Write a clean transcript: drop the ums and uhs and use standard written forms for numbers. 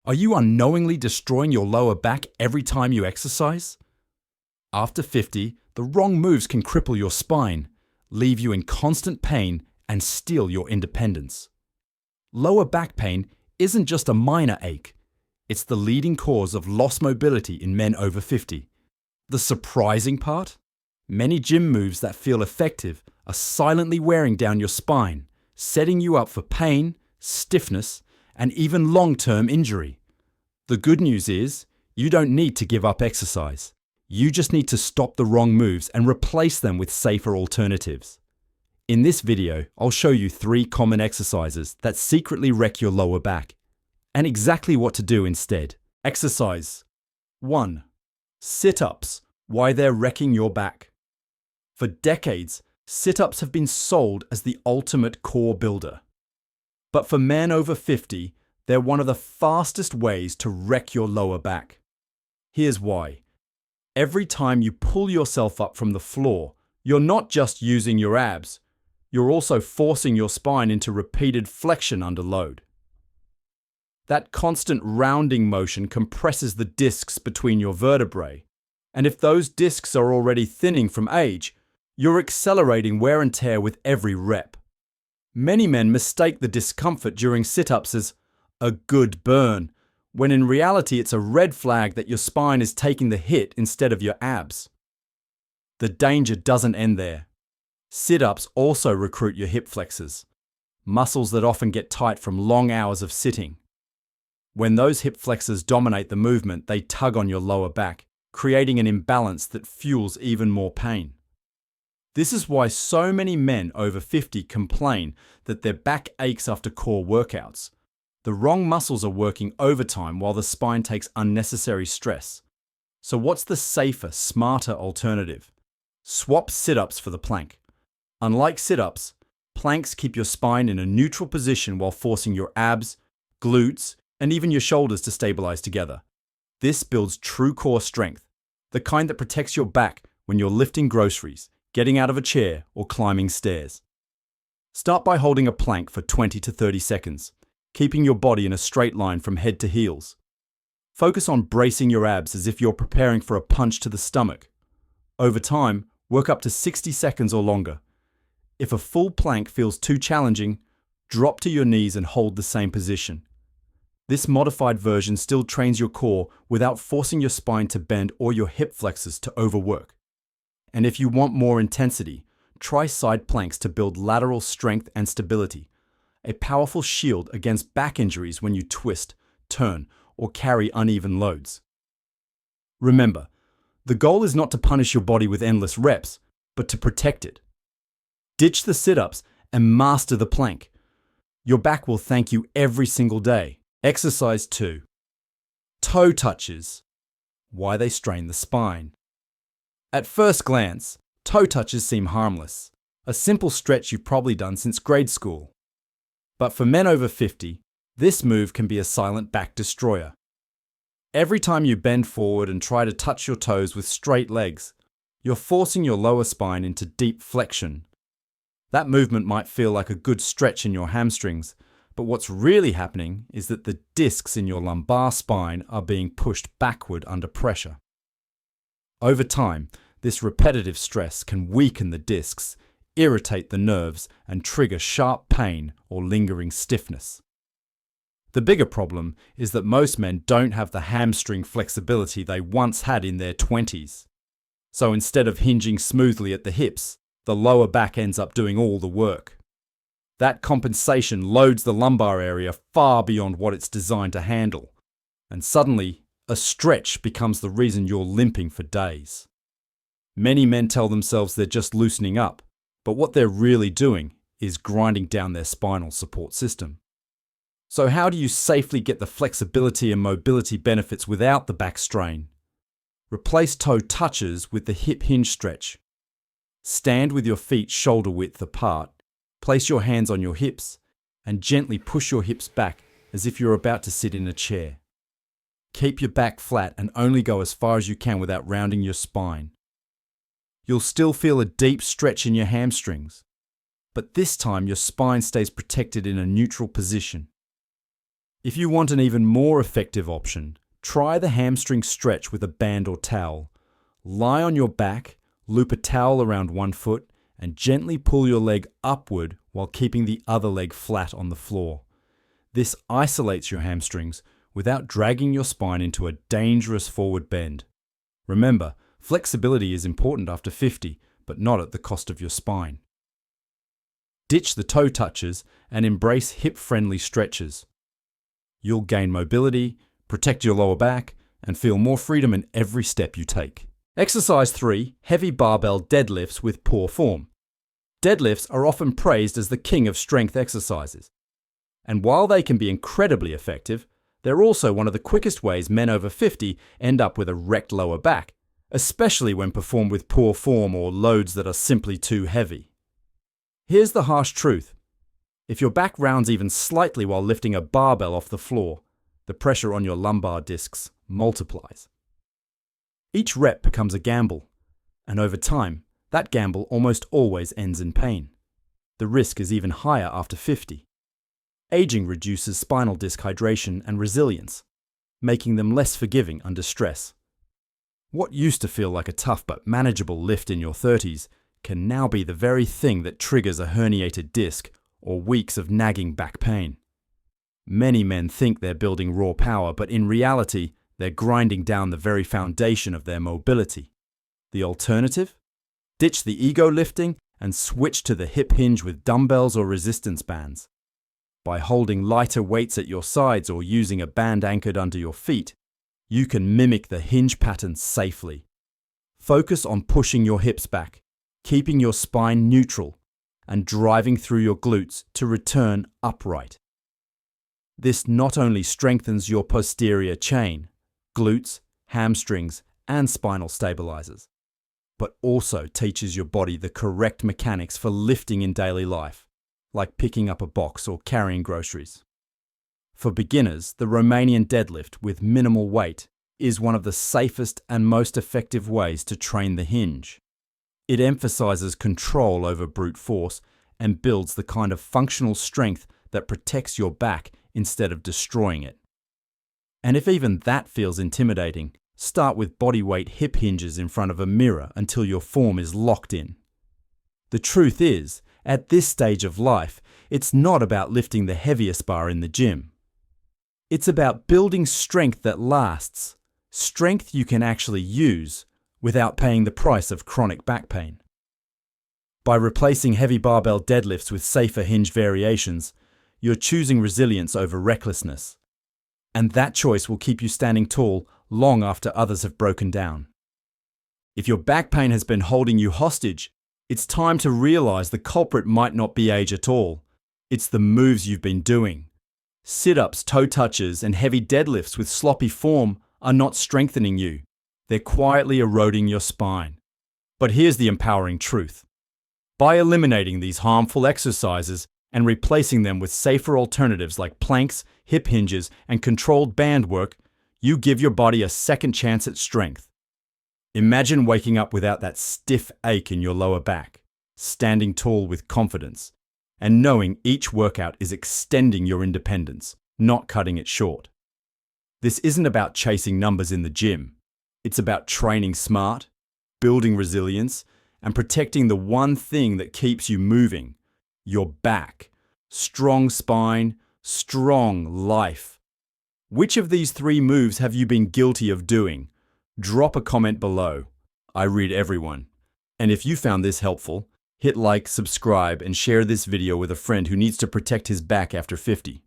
Are you unknowingly destroying your lower back every time you exercise? After 50, the wrong moves can cripple your spine, leave you in constant pain, and steal your independence. Lower back pain isn't just a minor ache. It's the leading cause of lost mobility in men over 50. The surprising part? Many gym moves that feel effective are silently wearing down your spine, setting you up for pain, stiffness, and even long-term injury. The good news is, you don't need to give up exercise. You just need to stop the wrong moves and replace them with safer alternatives. In this video, I'll show you 3 common exercises that secretly wreck your lower back, and exactly what to do instead. Exercise 1. Sit-ups, why they're wrecking your back. For decades, sit-ups have been sold as the ultimate core builder. But for men over 50, they're one of the fastest ways to wreck your lower back. Here's why. Every time you pull yourself up from the floor, you're not just using your abs, you're also forcing your spine into repeated flexion under load. That constant rounding motion compresses the discs between your vertebrae, and if those discs are already thinning from age, you're accelerating wear and tear with every rep. Many men mistake the discomfort during sit-ups as a good burn, when in reality it's a red flag that your spine is taking the hit instead of your abs. The danger doesn't end there. Sit-ups also recruit your hip flexors, muscles that often get tight from long hours of sitting. When those hip flexors dominate the movement, they tug on your lower back, creating an imbalance that fuels even more pain. This is why so many men over 50 complain that their back aches after core workouts. The wrong muscles are working overtime while the spine takes unnecessary stress. So what's the safer, smarter alternative? Swap sit-ups for the plank. Unlike sit-ups, planks keep your spine in a neutral position while forcing your abs, glutes, and even your shoulders to stabilize together. This builds true core strength, the kind that protects your back when you're lifting groceries, getting out of a chair, or climbing stairs. Start by holding a plank for 20 to 30 seconds, keeping your body in a straight line from head to heels. Focus on bracing your abs as if you're preparing for a punch to the stomach. Over time, work up to 60 seconds or longer. If a full plank feels too challenging, drop to your knees and hold the same position. This modified version still trains your core without forcing your spine to bend or your hip flexors to overwork. And if you want more intensity, try side planks to build lateral strength and stability, a powerful shield against back injuries when you twist, turn, or carry uneven loads. Remember, the goal is not to punish your body with endless reps, but to protect it. Ditch the sit-ups and master the plank. Your back will thank you every single day. Exercise 2. Toe touches, why they strain the spine. At first glance, toe touches seem harmless, a simple stretch you've probably done since grade school. But for men over 50, this move can be a silent back destroyer. Every time you bend forward and try to touch your toes with straight legs, you're forcing your lower spine into deep flexion. That movement might feel like a good stretch in your hamstrings, but what's really happening is that the discs in your lumbar spine are being pushed backward under pressure. Over time, this repetitive stress can weaken the discs, irritate the nerves, and trigger sharp pain or lingering stiffness. The bigger problem is that most men don't have the hamstring flexibility they once had in their 20s. So instead of hinging smoothly at the hips, the lower back ends up doing all the work. That compensation loads the lumbar area far beyond what it's designed to handle, and suddenly, a stretch becomes the reason you're limping for days. Many men tell themselves they're just loosening up, but what they're really doing is grinding down their spinal support system. So how do you safely get the flexibility and mobility benefits without the back strain? Replace toe touches with the hip hinge stretch. Stand with your feet shoulder width apart, place your hands on your hips, and gently push your hips back as if you're about to sit in a chair. Keep your back flat and only go as far as you can without rounding your spine. You'll still feel a deep stretch in your hamstrings, but this time your spine stays protected in a neutral position. If you want an even more effective option, try the hamstring stretch with a band or towel. Lie on your back, loop a towel around one foot, and gently pull your leg upward while keeping the other leg flat on the floor. This isolates your hamstrings without dragging your spine into a dangerous forward bend. Remember, flexibility is important after 50, but not at the cost of your spine. Ditch the toe touches and embrace hip-friendly stretches. You'll gain mobility, protect your lower back, and feel more freedom in every step you take. Exercise 3, heavy barbell deadlifts with poor form. Deadlifts are often praised as the king of strength exercises. And while they can be incredibly effective, they're also one of the quickest ways men over 50 end up with a wrecked lower back, especially when performed with poor form or loads that are simply too heavy. Here's the harsh truth. If your back rounds even slightly while lifting a barbell off the floor, the pressure on your lumbar discs multiplies. Each rep becomes a gamble, and over time, that gamble almost always ends in pain. The risk is even higher after 50. Aging reduces spinal disc hydration and resilience, making them less forgiving under stress. What used to feel like a tough but manageable lift in your 30s can now be the very thing that triggers a herniated disc or weeks of nagging back pain. Many men think they're building raw power, but in reality, they're grinding down the very foundation of their mobility. The alternative? Ditch the ego lifting and switch to the hip hinge with dumbbells or resistance bands. By holding lighter weights at your sides or using a band anchored under your feet, you can mimic the hinge pattern safely. Focus on pushing your hips back, keeping your spine neutral, and driving through your glutes to return upright. This not only strengthens your posterior chain, glutes, hamstrings, and spinal stabilizers, but also teaches your body the correct mechanics for lifting in daily life, like picking up a box or carrying groceries. For beginners, the Romanian deadlift with minimal weight is one of the safest and most effective ways to train the hinge. It emphasizes control over brute force and builds the kind of functional strength that protects your back instead of destroying it. And if even that feels intimidating, start with bodyweight hip hinges in front of a mirror until your form is locked in. The truth is, at this stage of life, it's not about lifting the heaviest bar in the gym. It's about building strength that lasts, strength you can actually use without paying the price of chronic back pain. By replacing heavy barbell deadlifts with safer hinge variations, you're choosing resilience over recklessness. And that choice will keep you standing tall long after others have broken down. If your back pain has been holding you hostage, it's time to realize the culprit might not be age at all. It's the moves you've been doing. Sit-ups, toe touches, and heavy deadlifts with sloppy form are not strengthening you. They're quietly eroding your spine. But here's the empowering truth. By eliminating these harmful exercises and replacing them with safer alternatives like planks, hip hinges, and controlled band work, you give your body a second chance at strength. Imagine waking up without that stiff ache in your lower back, standing tall with confidence, and knowing each workout is extending your independence, not cutting it short. This isn't about chasing numbers in the gym. It's about training smart, building resilience, and protecting the one thing that keeps you moving, your back. Strong spine, strong life. Which of these 3 moves have you been guilty of doing? Drop a comment below. I read everyone. And if you found this helpful, hit like, subscribe, and share this video with a friend who needs to protect his back after 50.